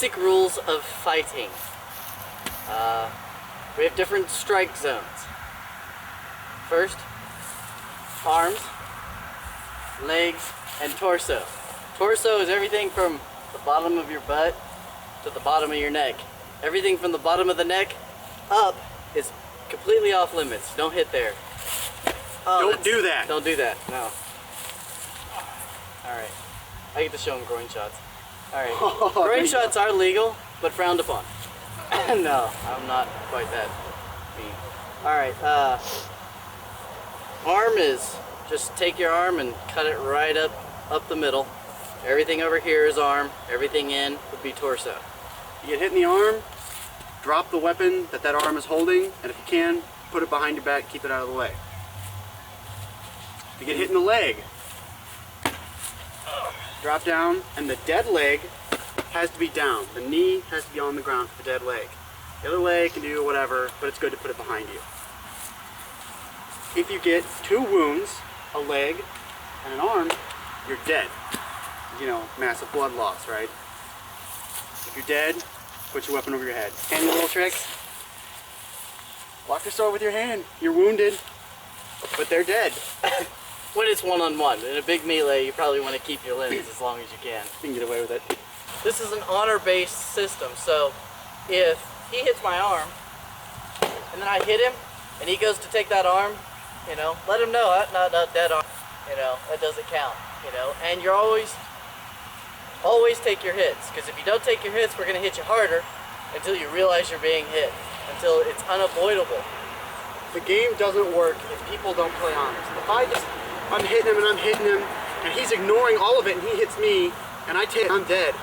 basic rules of fighting. We have different strike zones. First, arms, legs, and torso. Torso is everything from the bottom of your butt to the bottom of your neck. Everything from the bottom of the neck up is completely off limits. Don't hit there. Oh, don't do that. Don't do that. No. All right. I get to show them groin shots. All right. Groin shots are legal, but frowned upon. No, I'm not quite that mean. All right. Arm is just take your arm and cut it right up the middle. Everything over here is arm. Everything in would be torso. You get hit in the arm, drop the weapon that arm is holding, and if you can, put it behind your back, keep it out of the way. If you get hit in the leg, drop down, and the dead leg has to be down. The knee has to be on the ground for the dead leg. The other leg can do whatever, but it's good to put it behind you. If you get 2 wounds, a leg and an arm, you're dead. You know, massive blood loss, right? If you're dead, put your weapon over your head. Any little tricks? Block your sword with your hand. You're wounded, but they're dead. When it's one-on-one. In a big melee, you probably want to keep your limbs as long as you can. You can get away with it. This is an honor-based system, so if he hits my arm, and then I hit him, and he goes to take that arm, you know, let him know, not dead arm, you know, that doesn't count, you know, and you're always take your hits, because if you don't take your hits, we're going to hit you harder until you realize you're being hit, until it's unavoidable. The game doesn't work if people don't play honest. If I'm hitting him and I'm hitting him, and he's ignoring all of it, and he hits me, and I'm dead.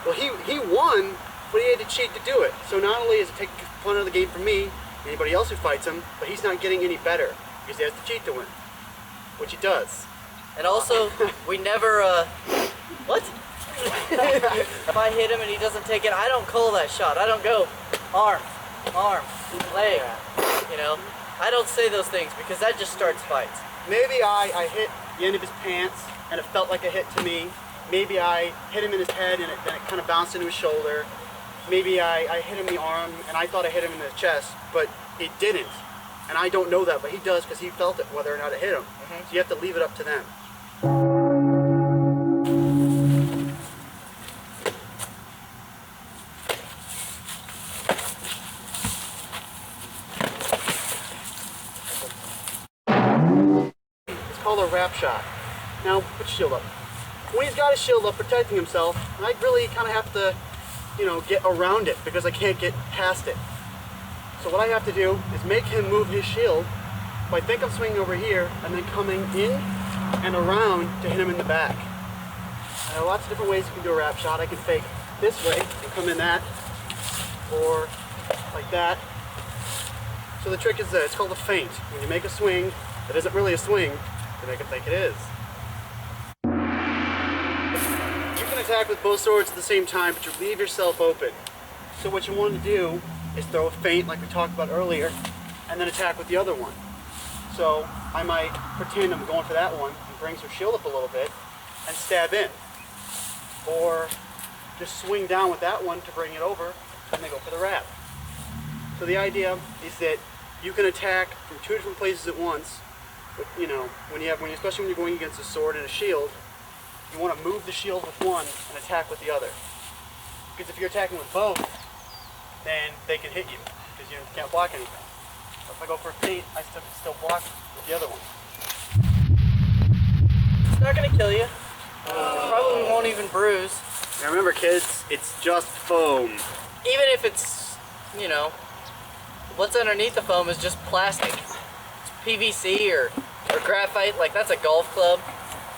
Well, he won, but he had to cheat to do it. So not only is it taking fun of the game from me, anybody else who fights him, but he's not getting any better because he has to cheat to win, which he does. And also, we never, what? If I hit him and he doesn't take it, I don't call that shot. I don't go arm, leg, you know. I don't say those things because that just starts fights. Maybe I hit the end of his pants and it felt like a hit to me. Maybe I hit him in his head and it kind of bounced into his shoulder. Maybe I hit him in the arm and I thought I hit him in the chest, but it didn't. And I don't know that, but he does because he felt it, whether or not it hit him. So you have to leave it up to them. It's called a wrap shot. Now, put your shield up. When he's got his shield up protecting himself, I really kind of have to, you know, get around it because I can't get past it. So what I have to do is make him move his shield. So I think I'm swinging over here and then coming in and around to hit him in the back. There are lots of different ways you can do a wrap shot. I can fake this way and come in that, or like that. So the trick is it's called a feint. When you make a swing that isn't really a swing, you make him think it is. You can attack with both swords at the same time, but you leave yourself open. So what you want to do is throw a feint like we talked about earlier, and then attack with the other one. So I might pretend I'm going for that one and brings her shield up a little bit and stab in. Or just swing down with that one to bring it over and then go for the wrap. So the idea is that you can attack from 2 different places at once. But, you know, especially when you're going against a sword and a shield, you want to move the shield with one and attack with the other. Because if you're attacking with both, then they can hit you because you can't block anything. So if I go for a feint, I still block with the other one. It's not going to kill you. It probably won't even bruise. Now remember, kids, it's just foam. Even if it's, you know, what's underneath the foam is just plastic. It's PVC or graphite, like that's a golf club.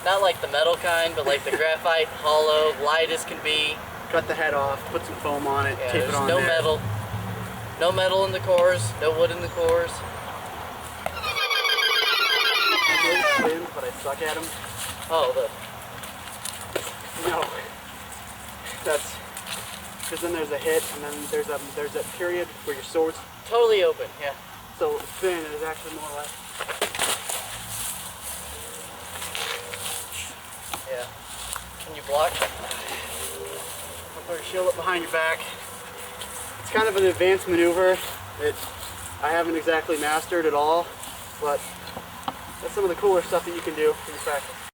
Not like the metal kind, but like the graphite, hollow, light as can be. Cut the head off, put some foam on it, tape it on no there. metal. No metal in the cores, no wood in the cores. But I suck at them. Oh, No. That's because then there's a hit, and then there's that period where your sword's totally open, yeah. so thin it is actually more or less. Yeah. Can you block? Throw your shield up behind your back. It's kind of an advanced maneuver that I haven't exactly mastered at all, but that's some of the cooler stuff that you can do in practice.